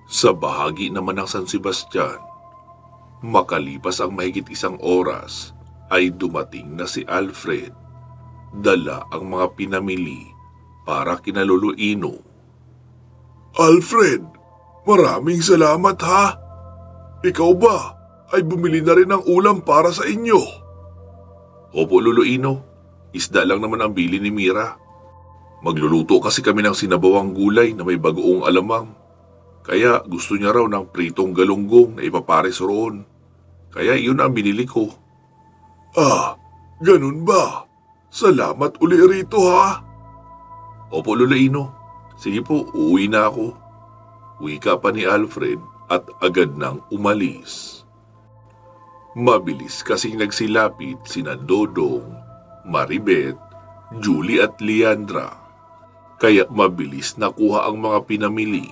Sa bahagi naman ng San Sebastian, makalipas ang mahigit 1 oras ay dumating na si Alfred. Dala ang mga pinamili para kina Lolo Ino. Alfred, maraming salamat ha. Ikaw ba ay bumili na rin ng ulam para sa inyo? Opo Lolo Ino, isda lang naman ang bili ni Mira. Magluluto kasi kami ng sinabawang gulay na may bagoong alamang. Kaya gusto niya raw ng pritong galunggong na ipapares roon. Kaya iyon ang binili ko. Ah, ganun ba? Salamat uli rito ha. Opo Lolo Ino, sige po, uuwi na ako. Wika pa ni Alfred at agad nang umalis. Mabilis kasing nagsilapit sina Dodong, Maribet, Julie at Leandra. Kaya mabilis nakuha ang mga pinamili.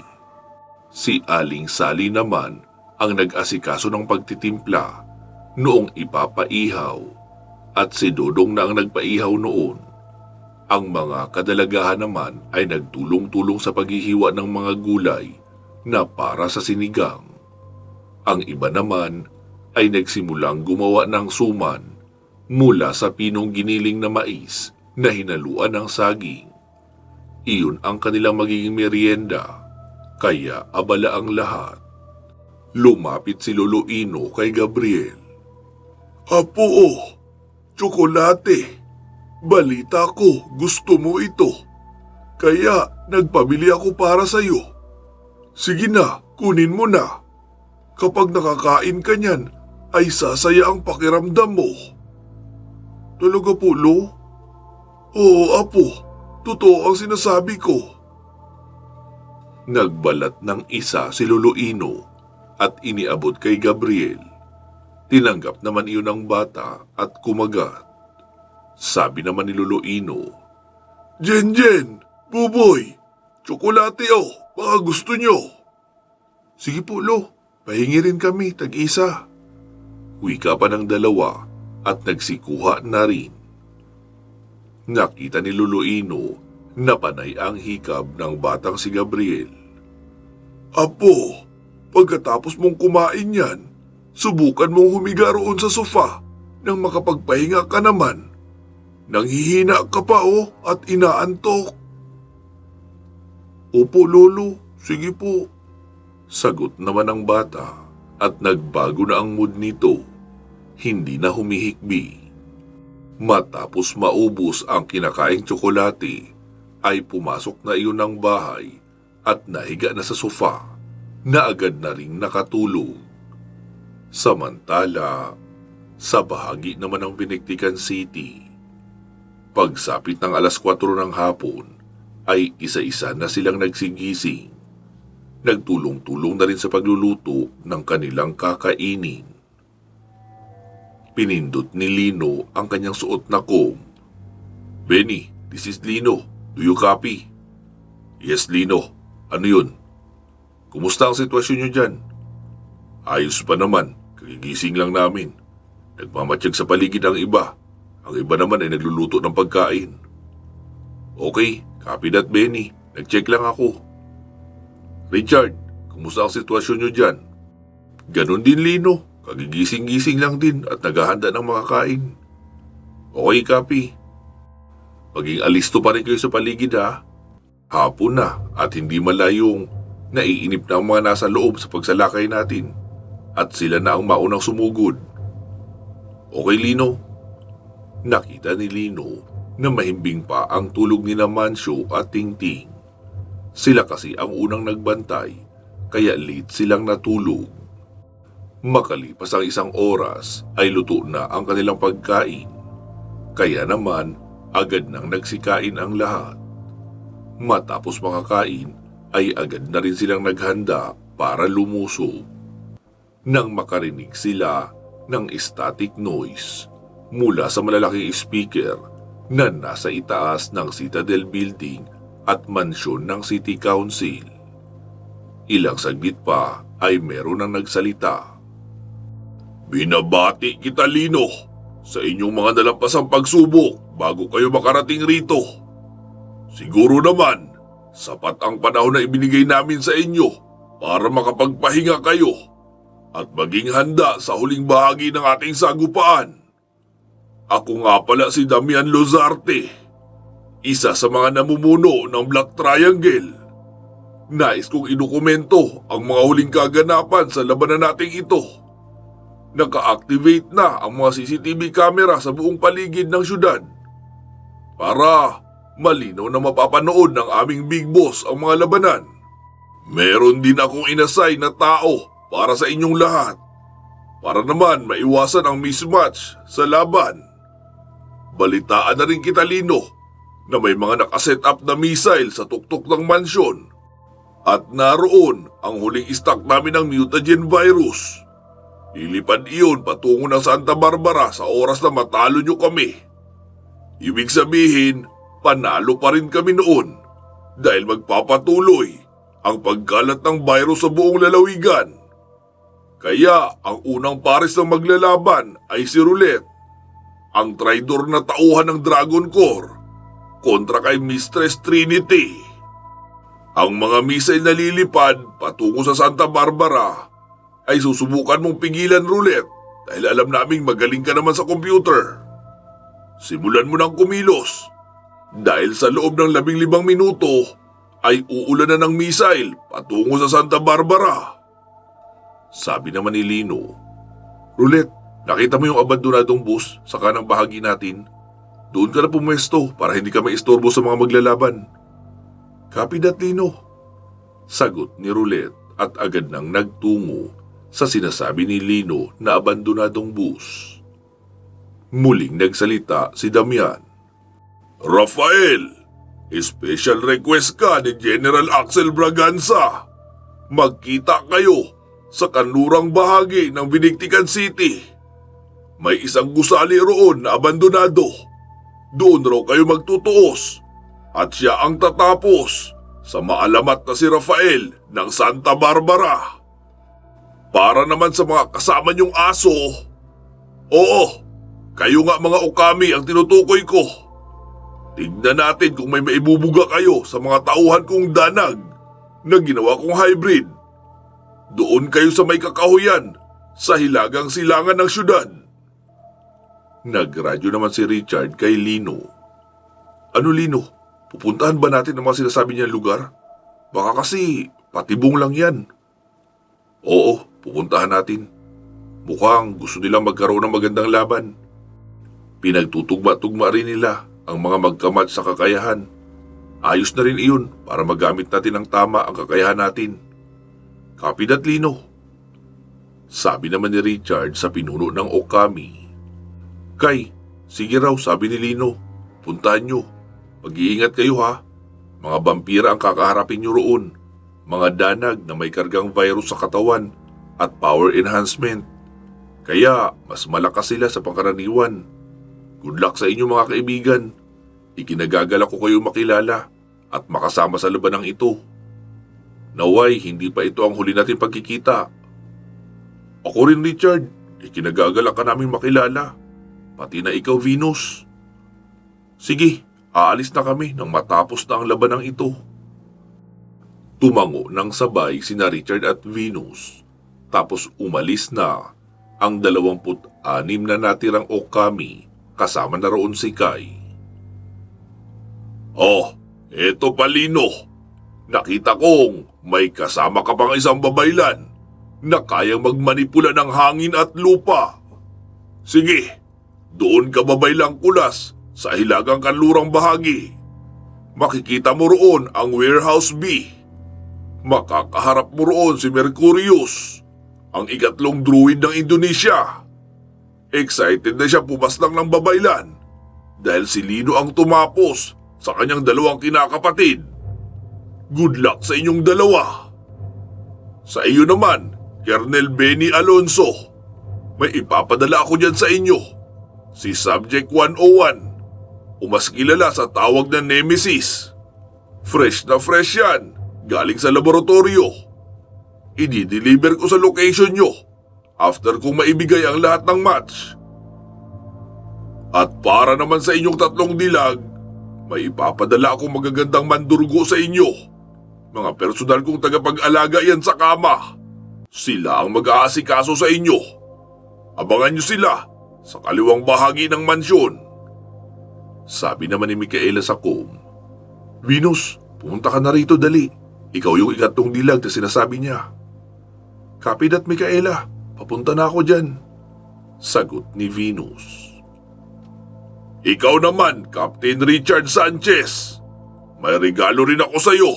Si Aling Sally naman ang nag-asikaso ng pagtitimpla noong ipapaihaw at si Dodong na ang nagpaihaw noon. Ang mga kadalagahan naman ay nagtulong-tulong sa paghihiwa ng mga gulay na para sa sinigang. Ang iba naman ay nagsimulang gumawa ng suman mula sa pinong giniling na mais na hinaluan ng saging. Iyon ang kanilang magiging merienda, kaya abala ang lahat. Lumapit si Lolo Ino kay Gabriel. Apo, tsokolate. Balita ko, gusto mo ito. Kaya nagpabili ako para sa'yo. Sige na, kunin mo na. Kapag nakakain ka niyan, ay sasaya ang pakiramdam mo. Talaga po, Lo? Oo, Apo. Totoo ang sinasabi ko. Nagbalat ng isa si Lolo Ino at iniabot kay Gabriel. Tinanggap naman iyon ng bata at kumagat. Sabi naman ni Lolo Ino, Jen, Buboy, tsokolate baka gusto nyo. Sige po, Lo, pahingi rin kami, tag-isa. Wika pa ng dalawa at nagsikuha na rin. Nakita ni Lolo Ino na panay ang hikab ng batang si Gabriel. Apo, pagkatapos mong kumain yan, subukan mong humiga roon sa sofa nang makapagpahinga ka naman. Nanghihina ka pa at inaantok. Opo, Lolo, sige po. Sagot naman ng bata at nagbago na ang mood nito. Hindi na humihikbi. Matapos maubos ang kinakaing tsokolate, ay pumasok na iyon ng bahay at nahiga na sa sofa na agad na ring nakatulog. Samantala, sa bahagi naman ng Binigtikan City, pagsapit ng 4:00 ng hapon, ay isa-isa na silang nagsigising. Nagtulong-tulong na rin sa pagluluto ng kanilang kakainin. Pinindot ni Lino ang kanyang suot na comb. Benny, this is Lino. Do you copy? Yes, Lino. Ano yun? Kumusta ang sitwasyon nyo dyan? Ayos pa naman. Kagigising lang namin. Nagmamatsyag sa paligid ang iba. Ang iba naman ay nagluluto ng pagkain. Okay, copy that, Benny. Nag-check lang ako. Richard, kumusta ang sitwasyon nyo dyan? Ganon din, Lino. Kagigising-gising lang din at naghahanda ng mga kain. Okay, copy. Maging alisto pa rin kayo sa paligid ha. Hapon na at hindi malayong naiinip na ang mga nasa loob sa pagsalakay natin at sila na ang maunang sumugod. Okay, Lino. Nakita ni Lino na mahimbing pa ang tulog ni Mancio at Tingting. Sila kasi ang unang nagbantay kaya late silang natulog. Makalipas ang 1 oras ay luto na ang kanilang pagkain. Kaya naman agad nang nagsikain ang lahat. Matapos makakain ay agad na rin silang naghanda para lumusog. Nang makarinig sila ng static noise mula sa malalaking speaker na nasa itaas ng Citadel Building at mansyon ng City Council. Ilang saglit pa ay meron nang nagsalita. Binabati kita, Lino, sa inyong mga nalampasang pagsubok bago kayo makarating rito. Siguro naman, sapat ang panahon na ibinigay namin sa inyo para makapagpahinga kayo at maging handa sa huling bahagi ng ating sagupaan. Ako nga pala si Damian Lozarte, isa sa mga namumuno ng Black Triangle. Nais kong idokumento ang mga huling kaganapan sa labanan nating ito. Naka-activate na ang mga CCTV camera sa buong paligid ng syudad para malinaw na mapapanood ng aming big boss ang mga labanan. Meron din akong inassign na tao para sa inyong lahat para naman maiwasan ang mismatch sa laban. Balitaan na rin kita, Lino, na may mga nakaset up na missile sa tuktok ng mansyon at naroon ang huling stock namin ng mutagen virus. Ilipad iyon patungo ng Santa Barbara sa oras na matalo nyo kami. Ibig sabihin, panalo pa rin kami noon dahil magpapatuloy ang pagkalat ng virus sa buong lalawigan. Kaya ang unang pares ng maglalaban ay si Roulette, ang traidor na tauhan ng Dragon Corps kontra kay Mistress Trinity. Ang mga missile na lilipad patungo sa Santa Barbara ay susubukan mong pigilan, Roulette, dahil alam naming magaling ka naman sa computer. Simulan mo ng kumilos dahil sa loob ng 15 minuto ay uulan na ng missile patungo sa Santa Barbara. Sabi naman ni Lino, Roulette, nakita mo yung abandonadong bus sa kanang bahagi natin? Doon ka na pumwesto para hindi ka maistorbo sa mga maglalaban. Copy that, Lino. Sagot ni Roulette at agad nang nagtungo sa sinasabi ni Lino na abandonadong bus. Muling nagsalita si Damian. Rafael, special request ka ni General Axel Braganza. Magkita kayo sa kanlurang bahagi ng Vinictican City. May isang gusali roon na abandonado. Doon raw kayo magtutuos at siya ang tatapos sa maalamat na si Rafael ng Santa Barbara. Para naman sa mga kasama niyong aso, oo, kayo nga mga okami ang tinutukoy ko. Tignan natin kung may maibubuga kayo sa mga tauhan kong danag na ginawa kong hybrid. Doon kayo sa may kakahuyan sa hilagang silangan ng syudad. Nagradyo naman si Richard kay Lino. Ano, Lino? Pupuntahan ba natin ang mga sinasabi niyang lugar? Baka kasi patibong lang yan. Oo, pupuntahan natin. Mukhang gusto nilang magkaroon ng magandang laban. Pinagtutugma-tugma rin nila ang mga magkamatch sa kakayahan. Ayos na rin iyon para magamit natin ng tama ang kakayahan natin. Copy that, Lino. Sabi naman ni Richard sa pinuno ng Okami. Kay, sige raw, sabi ni Lino. Puntahan nyo. Mag-iingat kayo ha. Mga vampira ang kakaharapin nyo roon. Mga danag na may kargang virus sa katawan at power enhancement. Kaya mas malakas sila sa pangkaraniwan. Good luck sa inyo mga kaibigan. Ikinagagalak ko kayo makilala at makasama sa labanang ito. Naway, hindi pa ito ang huli natin pagkikita. Ako rin, Richard. Ikinagagalak ka namin makilala. Pati na ikaw, Venus. Sige, aalis na kami nang matapos na ang labanang ito. Tumango ng sabay sina Richard at Venus. Tapos umalis na ang 26 na natirang Okami kasama na roon si Kai. Oh, eto pa, Lino. Nakita kong may kasama ka pang isang babaylan na kayang magmanipula ng hangin at lupa. Sige, doon ka babaylang kulas sa hilagang kanlurang bahagi. Makikita mo roon ang Warehouse B. Makakaharap mo roon si Mercurius, ang ikatlong druid ng Indonesia. Excited na siya pumaslang ng babaylan dahil si Lino ang tumapos sa kanyang dalawang kinakapatid. Good luck sa inyong dalawa. Sa iyo naman, Colonel Benny Alonso, may ipapadala ako dyan sa inyo. Si Subject 101, o mas kilala sa tawag na Nemesis. Fresh na fresh yan, galing sa laboratorio. I-deliver ko sa location nyo after kong maibigay ang lahat ng match. At para naman sa inyong tatlong dilag, may ipapadala akong magagandang mandurgo sa inyo. Mga personal kong tagapag-alaga yan sa kama. Sila ang mag-aasikaso sa inyo. Abangan niyo sila sa kaliwang bahagi ng mansyon. Sabi naman ni Micaela sa com. Venus, pumunta ka na rito dali. Ikaw yung ikatlong dilag na sinasabi niya. Copy that, Micaela. Papunta na ako dyan. Sagot ni Venus. Ikaw naman, Captain Richard Sanchez. May regalo rin ako sa iyo.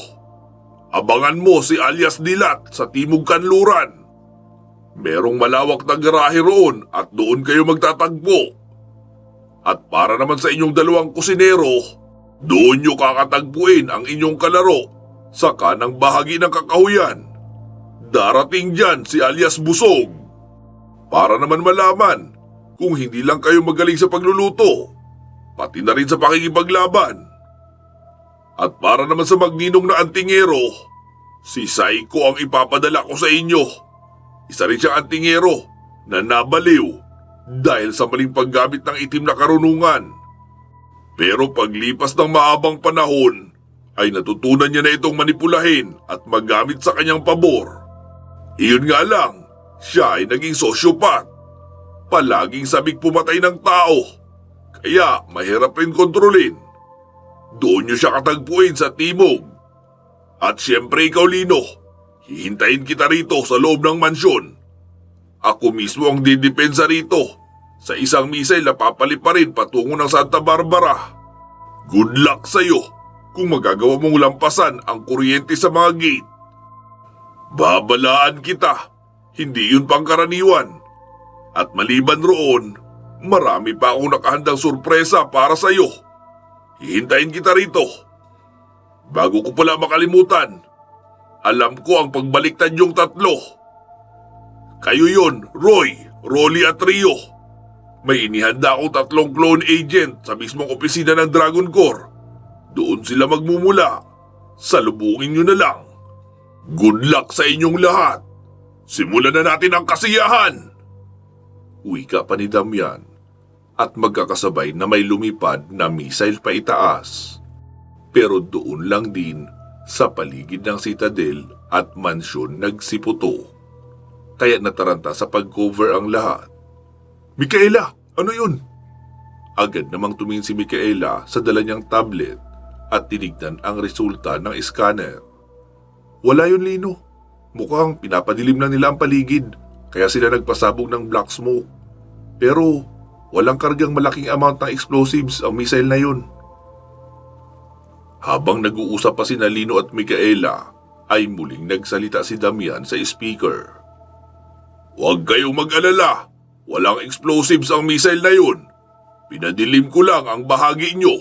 Abangan mo si alias Dilat sa Timog Kanluran. Merong malawak na garahe roon at doon kayo magtatagpo. At para naman sa inyong dalawang kusinero, doon nyo kakatagpuin ang inyong kalaro sa kanang bahagi ng kakahuyan. Darating dyan si alias Busog. Para naman malaman kung hindi lang kayo magaling sa pagluluto, pati na rin sa pakikipaglaban. At para naman sa magninong na antingero, si Saiko ang ipapadala ko sa inyo. Isa rin siyang antingero na nabaliw dahil sa maling paggamit ng itim na karunungan. Pero paglipas ng maabang panahon, ay natutunan niya na itong manipulahin at magamit sa kanyang pabor. Iyon nga lang, siya ay naging sosyopat. Palaging sabik pumatay ng tao, kaya mahirap rin kontrolin. Doon niyo siya katagpuin sa Timog. At siyempre ikaw, Lino, hihintayin kita rito sa loob ng mansyon. Ako mismo ang didepensa rito sa isang misil na papaliparin patungo ng Santa Barbara. Good luck sa'yo kung magagawa mong lampasan ang kuryente sa mga gate. Babalaan kita, hindi yun pangkaraniwan. At maliban roon, marami pa akong nakahandang sorpresa para sa'yo. Hihintayin kita rito. Bago ko pala makalimutan, alam ko ang pagbaliktad yung tatlo. Kayo yon, Roy, Rolly at Rio. May inihanda akong 3 clone agent sa mismong opisina ng Dragon Corps. Doon sila magmumula. Salubungin nyo na lang. Good luck sa inyong lahat. Simulan na natin ang kasiyahan. Wika pa ni Damian. At magkakasabay na may lumipad na missile pa itaas. Pero doon lang din sa paligid ng Citadel at mansyon nagsiputo. Kaya nataranta sa pag-cover ang lahat. Micaela, ano yun? Agad namang tumingin si Micaela sa dala niyang tablet at tinignan ang resulta ng scanner. Wala yun, Lino. Mukhang pinapadilim lang nila ang paligid kaya sila nagpasabog ng black smoke. Pero walang kargang malaking amount ng explosives ang missile na yun. Habang nag-uusap pa sina Lino at Micaela, ay muling nagsalita si Damian sa speaker. Huwag kayong mag-alala, walang explosives ang missile na yun. Pinadilim ko lang ang bahagi nyo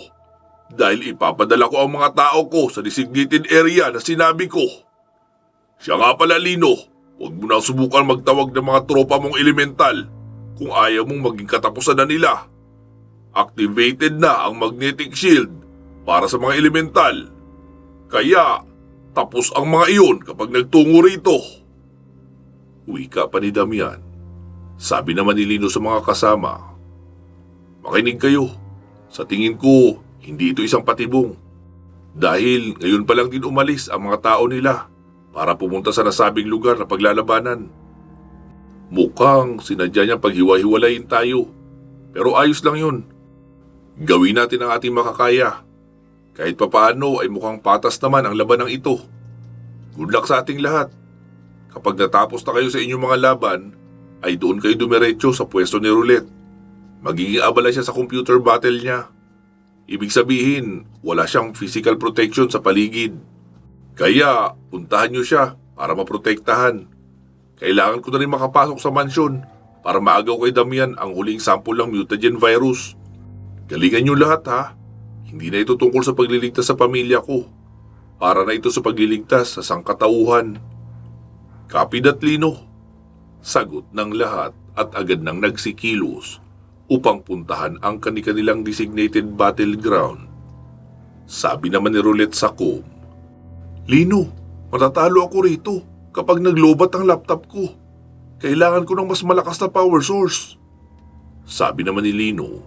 dahil ipapadala ko ang mga tao ko sa designated area na sinabi ko. Siya nga pala, Lino, huwag mo nang subukan magtawag ng mga tropa mong elemental kung ayaw mong maging katapusan na nila. Activated na ang magnetic shield para sa mga elemental. Kaya, tapos ang mga iyon kapag nagtungo rito. Wika pa ni Damian. Sabi naman ni Lino sa mga kasama. Makinig kayo. Sa tingin ko, hindi ito isang patibong. Dahil ngayon pa lang din umalis ang mga tao nila para pumunta sa nasabing lugar na paglalabanan. Mukhang sinadya niyang paghiwa-hiwalayin tayo. Pero ayos lang yun. Gawin natin ang ating makakaya. Kahit papaano ay mukhang patas naman ang labanang ito. Good luck sa ating lahat. Kapag natapos na kayo sa inyong mga laban, ay doon kayo dumiretso sa pwesto ni Roulette. Magiging abala siya sa computer battle niya. Ibig sabihin, wala siyang physical protection sa paligid. Kaya, puntahan niyo siya para maprotektahan. Kailangan ko na rin makapasok sa mansyon para maagaw kay Damian ang huling sample ng mutagen virus. Galingan niyo lahat, ha. Hindi na ito tungkol sa pagliligtas sa pamilya ko. Para na ito sa pagliligtas sa sangkatauhan. Copy that, Lino. Sagot ng lahat at agad nang nagsikilos upang puntahan ang kanilang designated battleground. Sabi naman ni Roulette sa com, Lino, matatalo ako rito kapag naglobat ang laptop ko. Kailangan ko ng mas malakas na power source. Sabi naman ni Lino,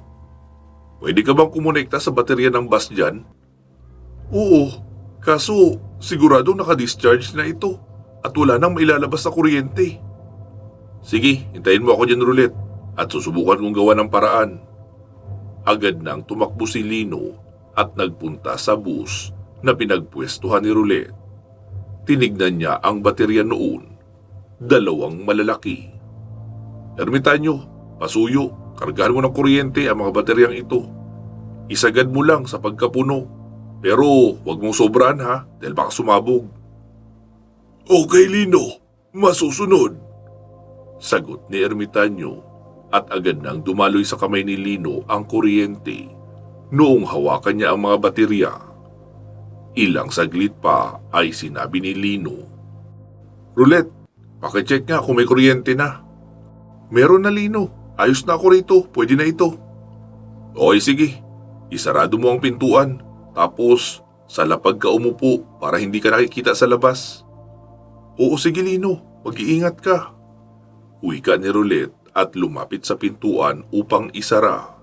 pwede ka bang kumonekta sa baterya ng bus dyan? Oo, kaso Sigurado naka-discharge na ito at wala nang mailalabas na kuryente. Sige, hintayin mo ako dyan, Roulette, at susubukan kong gawa ng paraan. Agad nang tumakbo si Lino at nagpunta sa bus na pinagpwestuhan ni Roulette. Tinignan niya ang baterya noon, dalawang malalaki. Ermitanyo, pasuyo, kargahan mo ng kuryente ang mga bateryang ito. Isagad mo lang sa pagkapuno, pero huwag mong sobrahan ha, dahil baka sumabog. Okay, Lino, masusunod. Sagot ni Ermitanyo at agad nang dumaloy sa kamay ni Lino ang kuryente noong hawakan niya ang mga baterya. Ilang saglit pa ay sinabi ni Lino, Roulette, pakicheck nga kung may kuryente na. Meron na, Lino, ayos na ako rito, pwede na ito. Okay, sige, isarado mo ang pintuan, tapos sa lapag ka umupo para hindi ka nakikita sa labas. Oo, sige, Lino, mag-iingat ka. Wika ni Roulette at lumapit sa pintuan upang isara.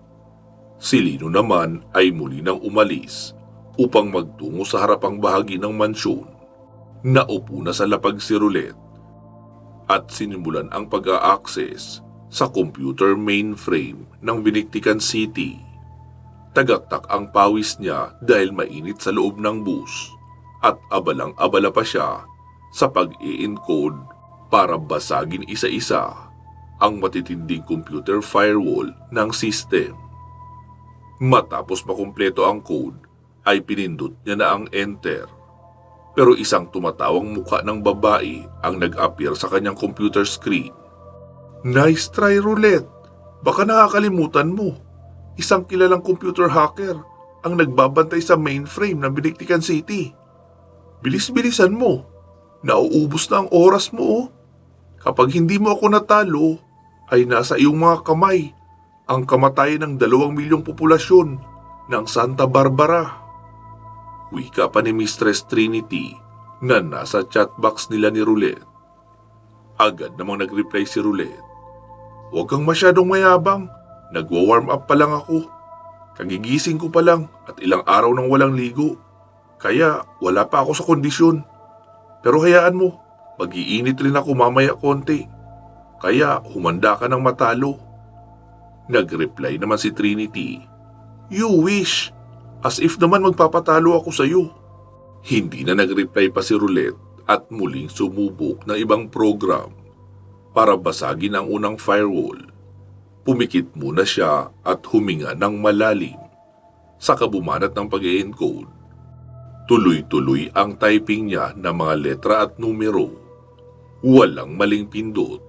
Si Lino naman ay muli nang umalis upang magtungo sa harapang bahagi ng mansyon. Naupo na sa lapag si Roulette at sinimulan ang pag-a-access sa computer mainframe ng Vinictican City. Tagaktak ang pawis niya dahil mainit sa loob ng bus at abalang-abala pa siya sa pag-i-encode para basagin isa-isa ang matitinding computer firewall ng system. Matapos makumpleto ang code, ay pinindot niya na ang enter. Pero isang tumatawang mukha ng babae ang nag-appear sa kanyang computer screen. Nice try, Roulette. Baka nakakalimutan mo. Isang kilalang computer hacker ang nagbabantay sa mainframe ng Vinictican City. Bilis-bilisan mo. Nauubos na ang oras mo, oh. Kapag hindi mo ako natalo, ay nasa iyong mga kamay ang kamatayan ng 2 milyong populasyon ng Santa Barbara. Wika pa ni Mistress Trinity na nasa chatbox nila ni Roulette. Agad namang nag-reply si Roulette. Huwag kang masyadong mayabang, nagwa-warm up pa lang ako. Kagigising ko pa lang at ilang araw nang walang ligo. Kaya wala pa ako sa kondisyon. Pero hayaan mo, mag-iinit rin ako mamaya konti. Kaya humanda ka ng matalo. Nag-reply naman si Trinity. You wish. As if naman magpapatalo ako sa iyo. Hindi na nag-reply pa si Roulette at muling sumubok ng ibang program para basagin ang unang firewall. Pumikit muna siya at huminga ng malalim. Saka bumanat ng pag-e-encode. Tuloy-tuloy ang typing niya ng mga letra at numero. Walang maling pindot.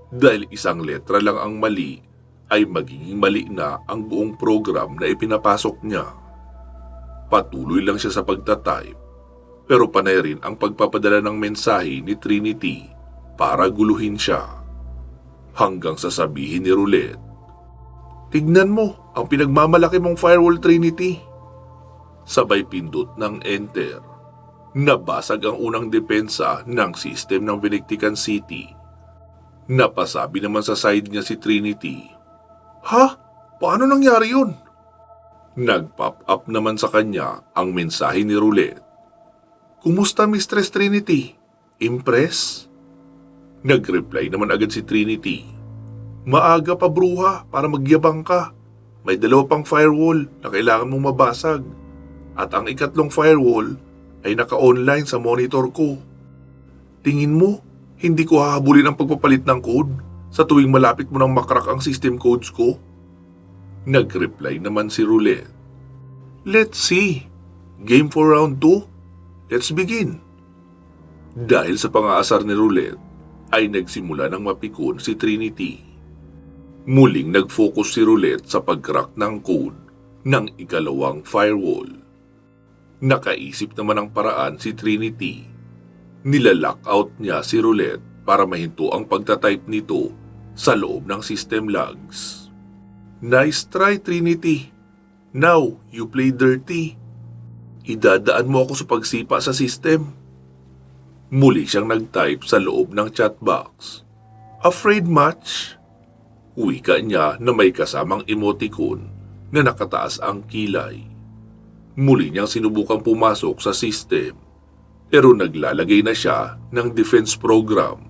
Dahil isang letra lang ang mali, ay magiging mali na ang buong program na ipinapasok niya. Patuloy lang siya sa pagtatype, pero panay rin ang pagpapadala ng mensahe ni Trinity para guluhin siya. Hanggang sasabihin ni Roulette, tignan mo ang pinagmamalaki mong firewall, Trinity. Sabay pindot ng enter. Nabasag ang unang depensa ng system ng Vinictican City. Napasabi naman sa side niya si Trinity. Ha? Paano nangyari yun? Nag-pop up naman sa kanya ang mensahe ni Roulette. Kumusta, Mistress Trinity? Impress? Nag-reply naman agad si Trinity. Maaga pa, bruha, para magyabang ka. May 2 pang firewall na kailangan mong mabasag. At ang ikatlong firewall ay naka-online sa monitor ko. Tingin mo, hindi ko hahabulin ang pagpapalit ng code sa tuwing malapit mo nang makrak ang system codes ko? Nag-reply naman si Roulette. Let's see. Game for round 2? Let's begin. Dahil sa pang-aasar ni Roulette, ay nagsimula ng mapikon si Trinity. Muling nag-focus si Roulette sa pag-crack ng code ng ikalawang firewall. Nakaisip naman ng paraan si Trinity. Nila-lockout niya si Roulette para mahinto ang pagtatype nito sa loob ng system logs. Nice try, Trinity. Now, you play dirty. Idadaan mo ako sa pagsipa sa system. Muli siyang nag-type sa loob ng chatbox. Afraid much? Wika niya na may kasamang emoticon na nakataas ang kilay. Muli niyang sinubukang pumasok sa system. Pero naglalagay na siya ng defense program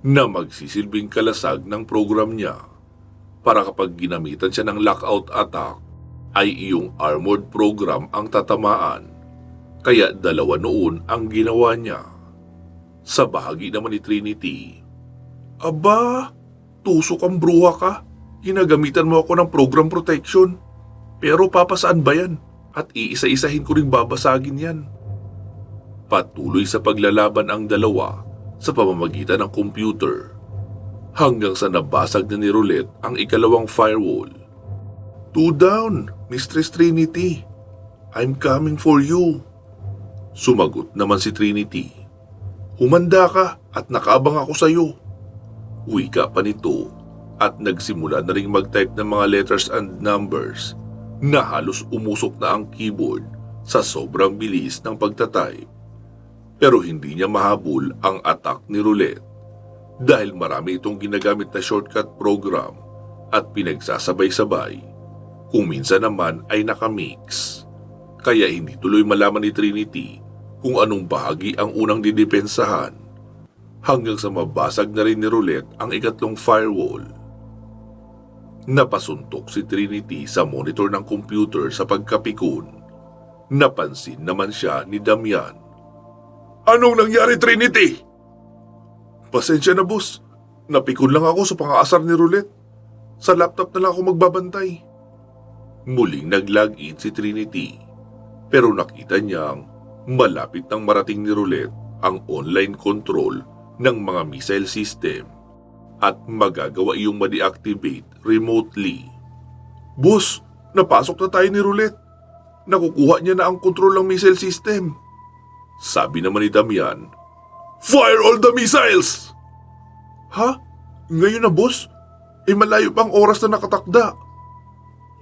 na magsisilbing kalasag ng program niya para kapag ginamitan siya ng lockout attack ay iyong armored program ang tatamaan. Kaya dalawa noon ang ginawa niya. Sa bahagi naman ni Trinity, "Aba, tusok ang bruha ka. Ginagamitan mo ako ng program protection. Pero papasaan ba yan? At iisa-isahin ko ring babasagin yan." Patuloy sa paglalaban ang dalawa sa pamamagitan ng computer hanggang sa nabasag na ni Roulette ang ikalawang firewall. "Two down, Mistress Trinity. I'm coming for you." Sumagot naman si Trinity. "Humanda ka at nakaabang ako sa iyo." Wika pa nito at nagsimula na ring mag-type ng mga letters and numbers na halos umusok na ang keyboard sa sobrang bilis ng pagtatype. Pero hindi niya mahabol ang attack ni Roulette dahil marami itong ginagamit na shortcut program at pinagsasabay-sabay. Kung minsan naman ay nakamix. Kaya hindi tuloy malaman ni Trinity kung anong bahagi ang unang didepensahan hanggang sa mabasag na rin ni Roulette ang ikatlong firewall. Napasuntok si Trinity sa monitor ng computer sa pagkapikon. Napansin naman siya ni Damian. "Anong nangyari, Trinity?" "Pasensya na, boss. Napikon lang ako sa pang-aasar ni Roulette. Sa laptop na lang ako magbabantay." Muling nag-log-in si Trinity, pero nakita niyang malapit nang marating ni Roulette ang online control ng mga missile system at magagawa iyong ma-deactivate remotely. "Boss, napasok na tayo ni Roulette. Nakukuha niya na ang control ng missile system." Sabi naman ni Damian, "Fire all the missiles!" "Ha? Ngayon na, boss? Malayo pang oras na nakatakda."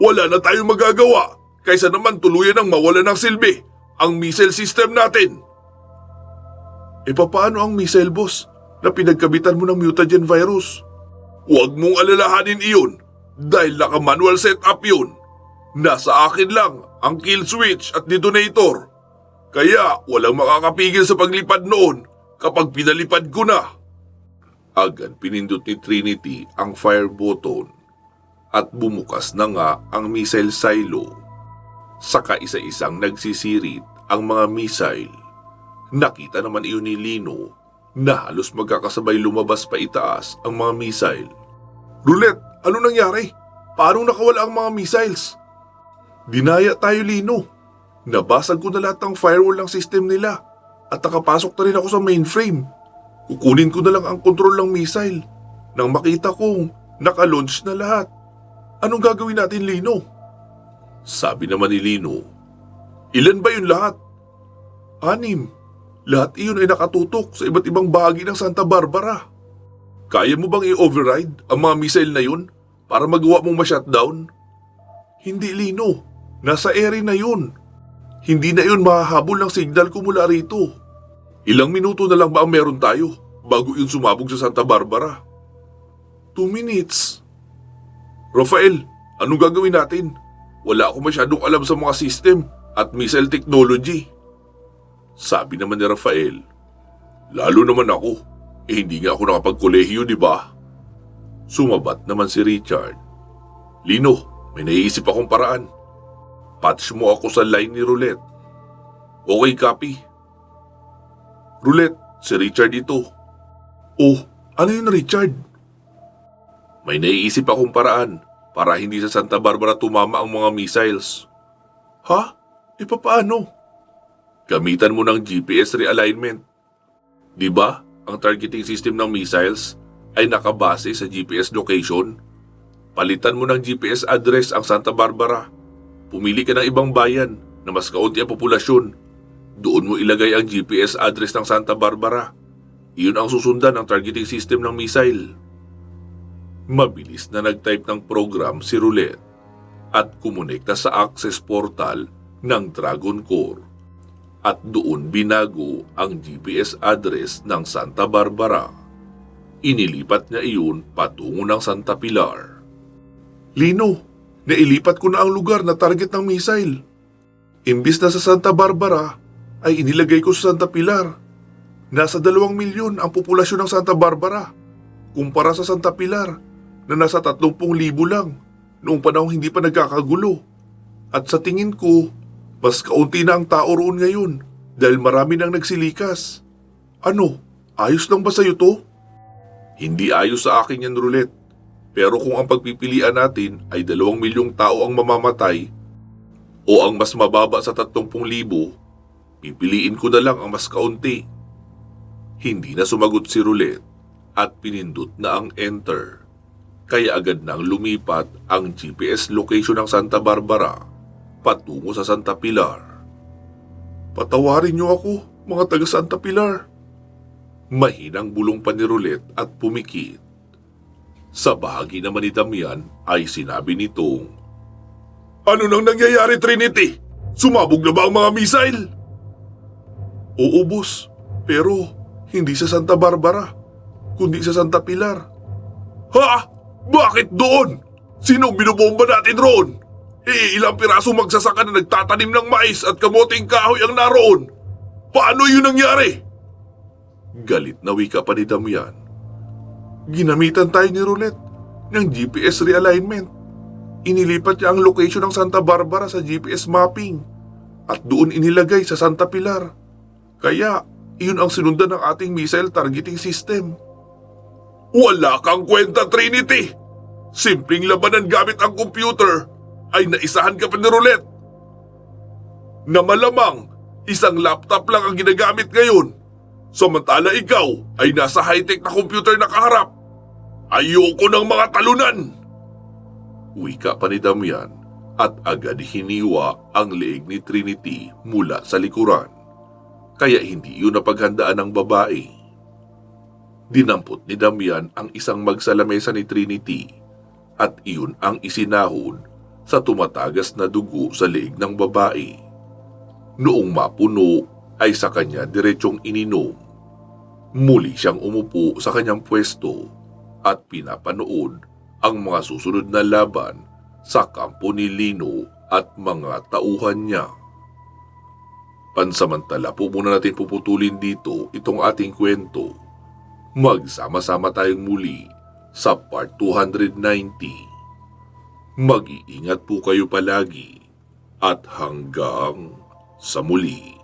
"Wala na tayong magagawa kaysa naman tuluyan ng mawala ng silbi ang missile system natin." "Papaano ang missile, boss, na pinagkabitan mo ng mutagen virus?" "Huwag mong alalahanin iyon dahil naka-manual setup yun. Nasa akin lang ang kill switch at detonator. Kaya walang makakapigil sa paglipad noon kapag pinalipad ko na." Agad pinindot ni Trinity ang fire button at bumukas na nga ang missile silo. Saka isa-isang nagsisirit ang mga missile. Nakita naman iyon ni Lino na halos magkakasabay lumabas pa itaas ang mga missile. "Roulette, ano nangyari? Paano nakawala ang mga missiles?" "Dinaya tayo, Lino. Nabasag ko na lahat ng firewall ng system nila at nakapasok na rin ako sa mainframe. Kukunin ko na lang ang control ng missile nang makita kong naka-launch na lahat. Anong gagawin natin, Lino?" Sabi naman ni Lino, "Ilan ba yun lahat?" "6. Lahat iyon ay nakatutok sa iba't ibang bahagi ng Santa Barbara." "Kaya mo bang i-override ang mga missile na yun para magawa mong ma-shutdown?" "Hindi, Lino. Nasa area na yun. Hindi na yun mahahabol ng signal ko mula rito." "Ilang minuto na lang ba ang meron tayo bago yun sumabog sa Santa Barbara?" 2 minutes. "Rafael, anong gagawin natin? Wala ako masyadong alam sa mga system at missile technology." Sabi naman ni Rafael, "Lalo naman ako. Hindi nga ako nakapagkolehiyo, di ba?" Sumabat naman si Richard. "Lino, may naiisip akong paraan. Patch mo ako sa line ni Roulette." "Okay, copy." "Roulette, si Richard ito." "Oh, ano yun, Richard?" "May naiisip akong paraan para hindi sa Santa Barbara tumama ang mga missiles." "Ha? Papaano?" "Gamitan mo ng GPS realignment. Di ba, ang targeting system ng missiles ay nakabase sa GPS location? Palitan mo ng GPS address ang Santa Barbara. Pumili ka ng ibang bayan na mas kaunti ang populasyon. Doon mo ilagay ang GPS address ng Santa Barbara. Iyon ang susundan ng targeting system ng missile." Mabilis na nag-type ng program si Roulette at kumonekta sa access portal ng Dragon Core. At doon binago ang GPS address ng Santa Barbara. Inilipat niya iyon patungo ng Santa Pilar. "Lino, nailipat ko na ang lugar na target ng missile. Imbis na sa Santa Barbara, ay inilagay ko sa Santa Pilar. Nasa 2 milyon ang populasyon ng Santa Barbara kumpara sa Santa Pilar na nasa 30,000 lang noong panahong hindi pa nagkakagulo. At sa tingin ko, mas kaunti na ang tao roon ngayon dahil marami nang nagsilikas. Ano, ayos lang ba sa'yo to? Hindi ayos sa akin yan, Roulette. Pero kung ang pagpipilian natin ay 2 milyong tao ang mamamatay o ang mas mababa sa 30,000, pipiliin ko na lang ang mas kaunti. Hindi na sumagot si Roulette at pinindot na ang enter. Kaya agad nang lumipat ang GPS location ng Santa Barbara patungo sa Santa Pilar. Patawarin niyo ako, mga taga Santa Pilar. Mahinang bulong pa ni Roulette at pumikit. Sa bahagi naman ni Damian ay sinabi nitong, "Ano nang nangyayari, Trinity? Sumabog na ba ang mga missile?" "Oo, boss. Pero hindi sa Santa Barbara, kundi sa Santa Pilar." "Ha? Bakit doon? Sinong binubomba natin roon? Ilang piraso magsasaka na nagtatanim ng mais at kamoting kahoy ang naroon. Paano yun nangyari?" Galit na wika pa ni Damian. "Ginamitan tayo ni Roulette ng GPS realignment. Inilipat niya ang location ng Santa Barbara sa GPS mapping at doon inilagay sa Santa Pilar. Kaya, iyon ang sinundan ng ating missile targeting system." "Wala kang kwenta, Trinity! Simpleng labanan gamit ang computer ay naisahan ka pa ni Roulette. Na malamang isang laptop lang ang ginagamit ngayon, samantala ikaw ay nasa high-tech na computer na kaharap. Ayoko ng mga talunan!" Wika pa ni Damian at agad hiniwa ang leeg ni Trinity mula sa likuran. Kaya hindi yun napaghandaan ng babae. Dinampot ni Damian ang isang magsalamesa ni Trinity at iyon ang isinahod sa tumatagas na dugo sa leeg ng babae. Noong mapuno ay sa kanya diretsyong ininom. Muli siyang umupo sa kanyang pwesto at pinapanood ang mga susunod na laban sa kampo ni Lino at mga tauhan niya. Pansamantala po muna natin puputulin dito itong ating kwento. Magsama-sama tayong muli sa part 290. Mag-iingat po kayo palagi at hanggang sa muli.